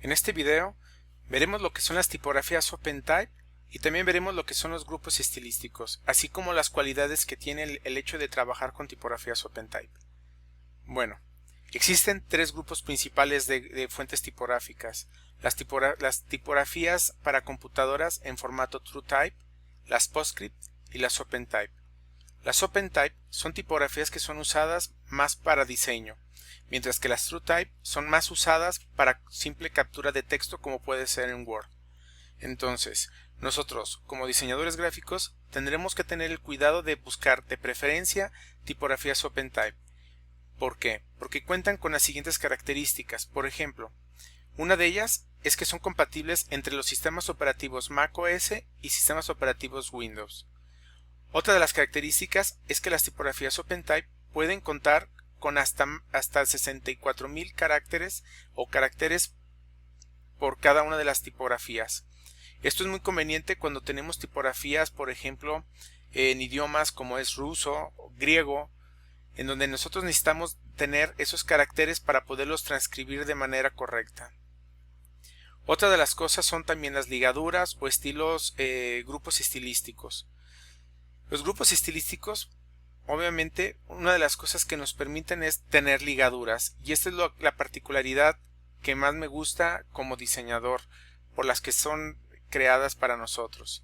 En este video veremos lo que son las tipografías OpenType y también veremos lo que son los grupos estilísticos, así como las cualidades que tiene el hecho de trabajar con tipografías OpenType. Bueno, existen tres grupos principales de fuentes tipográficas: las tipografías para computadoras en formato TrueType, las PostScript y las OpenType. Las OpenType son tipografías que son usadas más para diseño, mientras que las TrueType son más usadas para simple captura de texto, como puede ser en Word. Entonces, nosotros como diseñadores gráficos tendremos que tener el cuidado de buscar de preferencia tipografías OpenType. ¿Por qué? Porque cuentan con las siguientes características. Por ejemplo, una de ellas es que son compatibles entre los sistemas operativos macOS y sistemas operativos Windows. Otra de las características es que las tipografías OpenType pueden contar con hasta 64.000 caracteres o caracteres por cada una de las tipografías. Esto es muy conveniente cuando tenemos tipografías, por ejemplo, en idiomas como es ruso o griego, en donde nosotros necesitamos tener esos caracteres para poderlos transcribir de manera correcta. Otra de las cosas son también las ligaduras o grupos estilísticos. Los grupos estilísticos, obviamente, una de las cosas que nos permiten es tener ligaduras, y esta es la particularidad que más me gusta como diseñador, por las que son creadas para nosotros.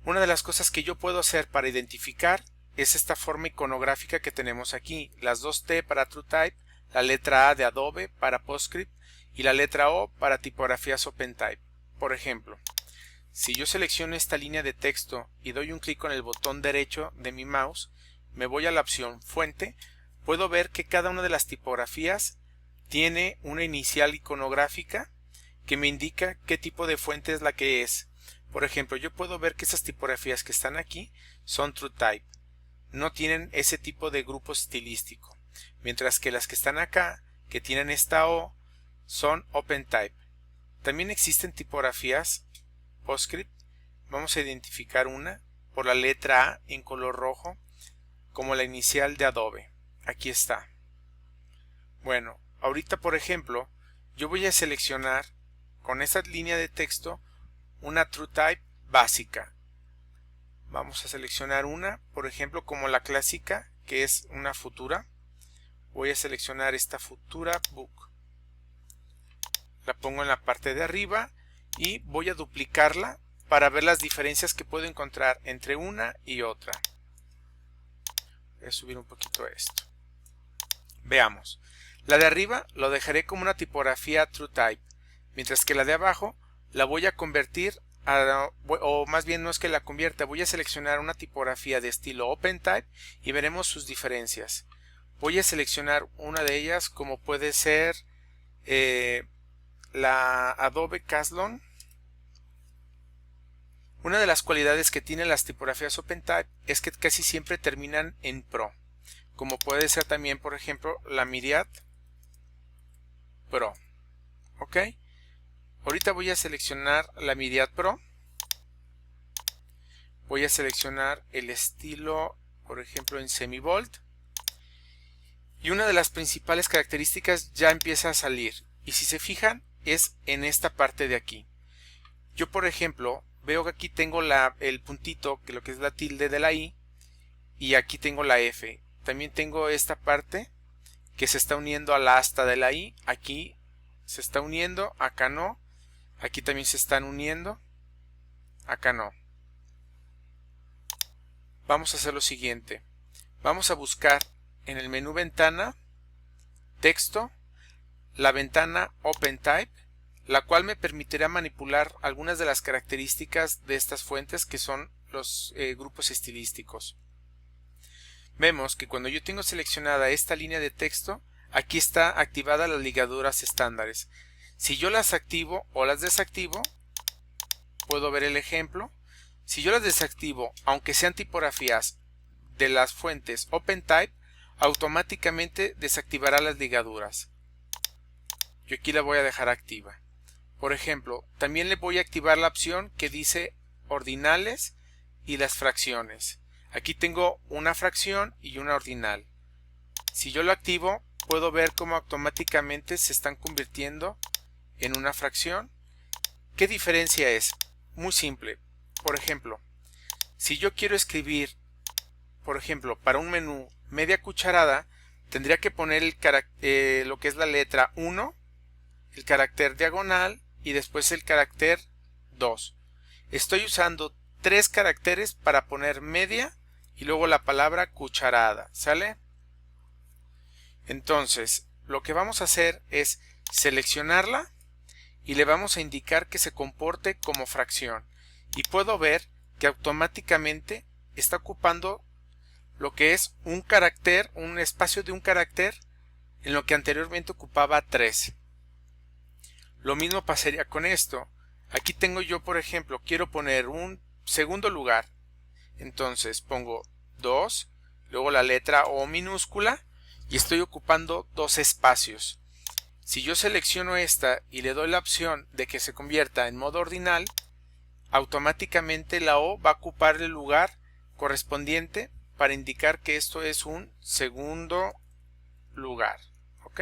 Una de las cosas que yo puedo hacer para identificar es esta forma iconográfica que tenemos aquí: las dos T para TrueType, la letra A de Adobe para PostScript y la letra O para tipografías OpenType. Por ejemplo, si yo selecciono esta línea de texto y doy un clic con el botón derecho de mi mouse, me voy a la opción Fuente, puedo ver que cada una de las tipografías tiene una inicial iconográfica que me indica qué tipo de fuente es la que es. Por ejemplo, yo puedo ver que esas tipografías que están aquí son TrueType, no tienen ese tipo de grupo estilístico, mientras que las que están acá, que tienen esta O, son OpenType. También existen tipografías PostScript. Vamos a identificar una por la letra A en color rojo, como la inicial de Adobe. Aquí está. Bueno, ahorita, por ejemplo, yo voy a seleccionar con esta línea de texto una TrueType básica. Vamos a seleccionar una, por ejemplo, como la clásica, que es una Futura. Voy a seleccionar esta Futura Book. La pongo en la parte de arriba y voy a duplicarla para ver las diferencias que puedo encontrar entre una y otra. Voy a subir un poquito esto. Veamos. La de arriba lo dejaré como una tipografía TrueType, mientras que la de abajo la voy a convertir o más bien no es que la convierta, voy a seleccionar una tipografía de estilo OpenType y veremos sus diferencias. Voy a seleccionar una de ellas, como puede ser la Adobe Caslon. Una de las cualidades que tienen las tipografías OpenType es que casi siempre terminan en Pro, como puede ser también, por ejemplo, la Myriad Pro. ¿Ok? Ahorita voy a seleccionar la Myriad Pro. Voy a seleccionar el estilo, por ejemplo, en semibold. Y una de las principales características ya empieza a salir. Y si se fijan, es en esta parte de aquí. Yo, por ejemplo, veo que aquí tengo el puntito, que lo que es la tilde de la I, y aquí tengo la F. También tengo esta parte que se está uniendo a la asta de la I. Aquí se está uniendo, acá no. Aquí también se están uniendo, acá no. Vamos a hacer lo siguiente. Vamos a buscar en el menú Ventana, Texto, la ventana OpenType, la cual me permitirá manipular algunas de las características de estas fuentes, que son los grupos estilísticos. Vemos que cuando yo tengo seleccionada esta línea de texto, aquí está activada las ligaduras estándares. Si yo las activo o las desactivo, puedo ver el ejemplo. Si yo las desactivo, aunque sean tipografías de las fuentes OpenType, automáticamente desactivará las ligaduras. Yo aquí la voy a dejar activa. Por ejemplo, también le voy a activar la opción que dice ordinales y las fracciones. Aquí tengo una fracción y una ordinal. Si yo lo activo, puedo ver cómo automáticamente se están convirtiendo en una fracción. ¿Qué diferencia es? Muy simple. Por ejemplo, si yo quiero escribir, por ejemplo, para un menú media cucharada, tendría que poner lo que es la letra 1, el carácter diagonal y después el carácter 2. Estoy usando 3 caracteres para poner media y luego la palabra cucharada, ¿sale? Entonces, lo que vamos a hacer es seleccionarla y le vamos a indicar que se comporte como fracción. Y puedo ver que automáticamente está ocupando lo que es un carácter, un espacio de un carácter, en lo que anteriormente ocupaba 3. Lo mismo pasaría con esto. Aquí tengo yo, por ejemplo, quiero poner un segundo lugar. Entonces pongo 2, luego la letra O minúscula y estoy ocupando 2 espacios. Si yo selecciono esta y le doy la opción de que se convierta en modo ordinal, automáticamente la O va a ocupar el lugar correspondiente para indicar que esto es un segundo lugar. ¿Ok?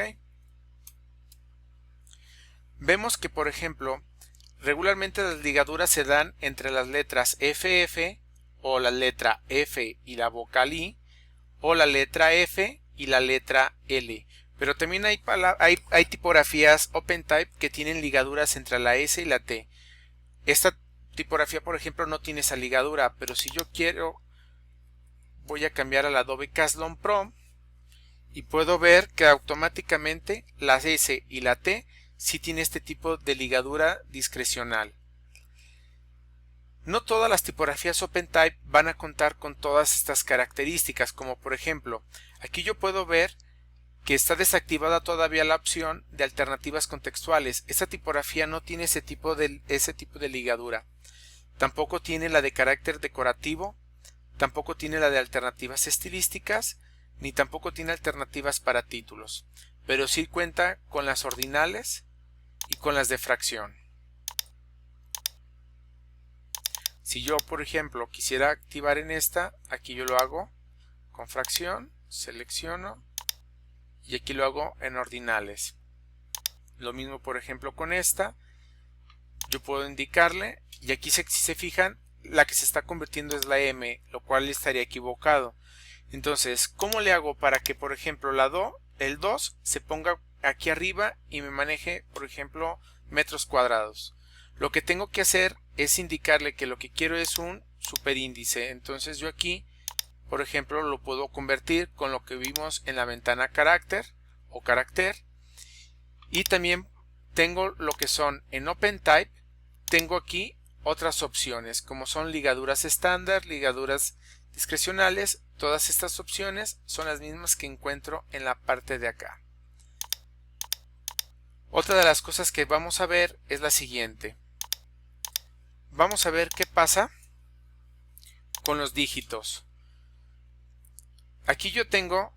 Vemos que, por ejemplo, regularmente las ligaduras se dan entre las letras FF o la letra F y la vocal I, o la letra F y la letra L. Pero también hay tipografías OpenType que tienen ligaduras entre la S y la T. Esta tipografía, por ejemplo, no tiene esa ligadura, pero si yo quiero, voy a cambiar al Adobe Caslon Pro y puedo ver que automáticamente la S y la T sí tiene este tipo de ligadura discrecional. No todas las tipografías OpenType van a contar con todas estas características, como por ejemplo, aquí yo puedo ver que está desactivada todavía la opción de alternativas contextuales. Esta tipografía no tiene ese tipo de ligadura. Tampoco tiene la de carácter decorativo, tampoco tiene la de alternativas estilísticas, ni tampoco tiene alternativas para títulos, pero sí cuenta con las ordinales y con las de fracción. Si yo, por ejemplo, quisiera activar en esta, aquí yo lo hago con fracción, selecciono y aquí lo hago en ordinales. Lo mismo, por ejemplo, con esta, yo puedo indicarle y aquí si se fijan, la que se está convirtiendo es la M, lo cual estaría equivocado. Entonces, ¿cómo le hago para que, por ejemplo, el 2 se ponga aquí arriba y me maneje, por ejemplo, metros cuadrados? Lo que tengo que hacer es indicarle que lo que quiero es un superíndice. Entonces yo aquí, por ejemplo, lo puedo convertir con lo que vimos en la ventana carácter o carácter. Y también tengo lo que son en OpenType, tengo aquí otras opciones como son ligaduras estándar, ligaduras discrecionales. Todas estas opciones son las mismas que encuentro en la parte de acá. Otra de las cosas que vamos a ver es la siguiente. Vamos a ver qué pasa con los dígitos. Aquí yo tengo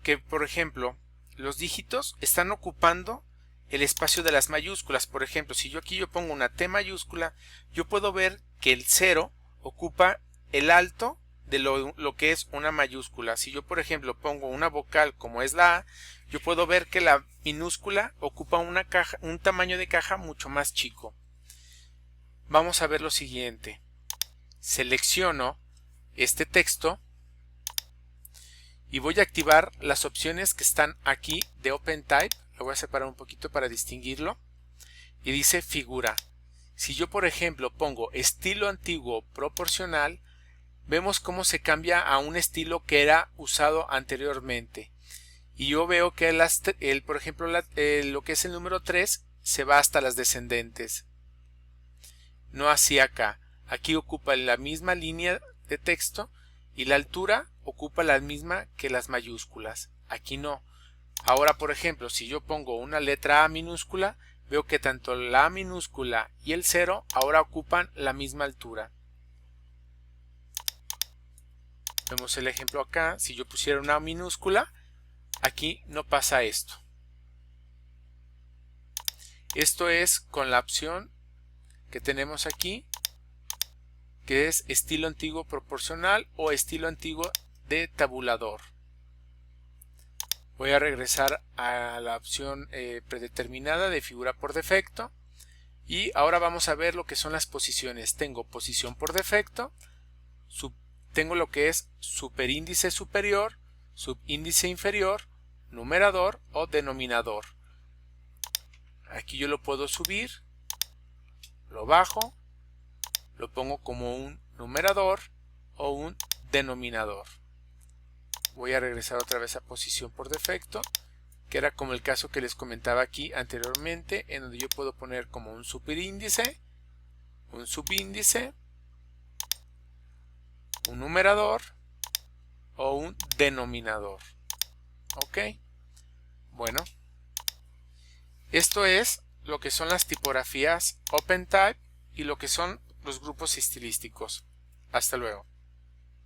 que, por ejemplo, los dígitos están ocupando el espacio de las mayúsculas. Por ejemplo, si yo aquí pongo una T mayúscula, yo puedo ver que el 0 ocupa el alto de lo que es una mayúscula. Si yo, por ejemplo, pongo una vocal como es la A, yo puedo ver que la minúscula ocupa un tamaño de caja mucho más chico. Vamos a ver lo siguiente. Selecciono este texto y voy a activar las opciones que están aquí de OpenType. Lo voy a separar un poquito para distinguirlo. Y dice figura. Si yo, por ejemplo, pongo estilo antiguo proporcional, vemos cómo se cambia a un estilo que era usado anteriormente. Y yo veo que por ejemplo, lo que es el número 3 se va hasta las descendentes. No así acá. Aquí ocupa la misma línea de texto y la altura ocupa la misma que las mayúsculas. Aquí no. Ahora, por ejemplo, si yo pongo una letra A minúscula, veo que tanto la A minúscula y el 0 ahora ocupan la misma altura. Vemos el ejemplo acá. Si yo pusiera una A minúscula, aquí no pasa esto. Esto es con la opción que tenemos aquí, que es estilo antiguo proporcional o estilo antiguo de tabulador. Voy a regresar a la opción predeterminada de figura por defecto y ahora vamos a ver lo que son las posiciones. Tengo posición por defecto, tengo lo que es superíndice superior, subíndice inferior, numerador o denominador. Aquí yo lo puedo subir, lo bajo, lo pongo como un numerador o un denominador. Voy a regresar otra vez a posición por defecto, que era como el caso que les comentaba aquí anteriormente, en donde yo puedo poner como un superíndice, un subíndice, un numerador o un denominador. Ok, bueno, esto es lo que son las tipografías OpenType y lo que son los grupos estilísticos. Hasta luego.